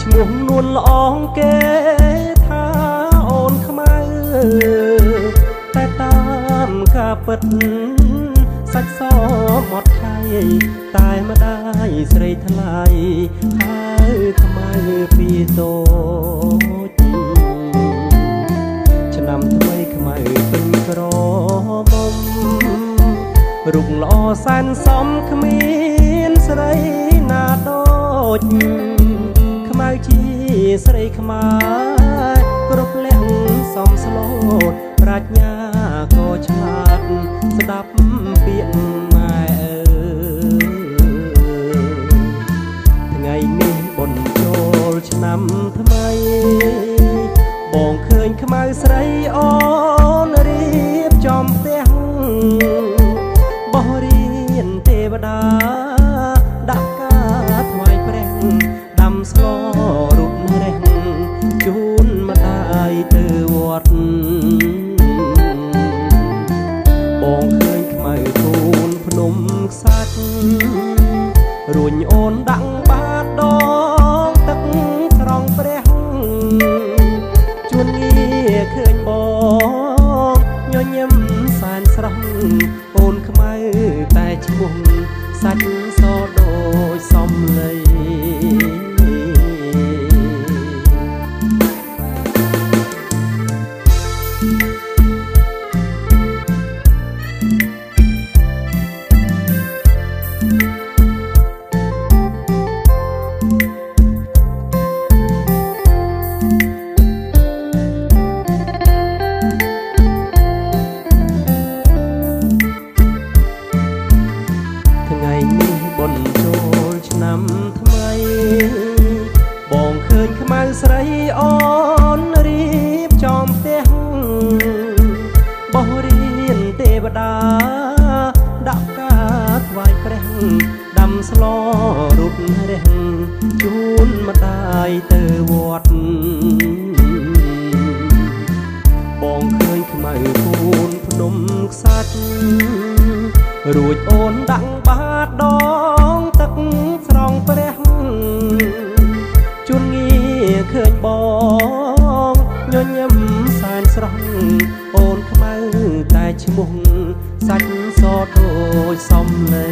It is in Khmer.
ឈ្មោះនួនល្អងគេថាអូនខ្មៅតែតាមការពិតសាច់សមាត់ថៃតែម្ដាយស្រីថ្លៃហើយខ្មៅពីតូចឆ្នាំថ្មីខ្មៅពេញក្រមុំរូបល្អសែនសមគ្មានស្រីណាដូចខ្មៅជាស្រីខ្មែរគ្រប់លក្ខសមស្លូតប្រាជ្ញាក៏ឆ្លាតស្ដាប់ពាក្យម៉ែថ្ងៃនេះបុណ្យចូលឆ្នាំថ្មីបងឃើញខ្មៅស្រីអូនរៀបចំផ្ទះបោះរៀនទេវតាដាក់ការថ្វាយព្រះដាំស្លរុករះជូនម្ដាយទៅវត្តបងឃើញខ្មៅកូនភ្នំខ្សាច់រួញអូនដាក់បាតដងទឹកស្រង់ព្រះជួនងារឃើញបងញញឹមសែនស្រស់អូនខ្មៅតែឈ្មោះសាច់សដូចសំឡីថ្ងៃនេះបុណ្យចូលឆ្នាំថ្មីបងឃើញខ្មៅស្រីអូនរៀបចំផ្ទះបោះរៀនទេវតាដាក់ការថ្វាយព្រះដាំស្លរុករះជូនម្ដាយទៅវត្តបងឃើញខ្មៅកូនភ្នំខ្សាច់រួចអូនដាក់បាតដងទឹកស្រង់ព្រះជួនងារឃើញបងញញឹមសែនស្រស់អូនខ្មៅតែឈ្មោះសាច់សដូចសំឡី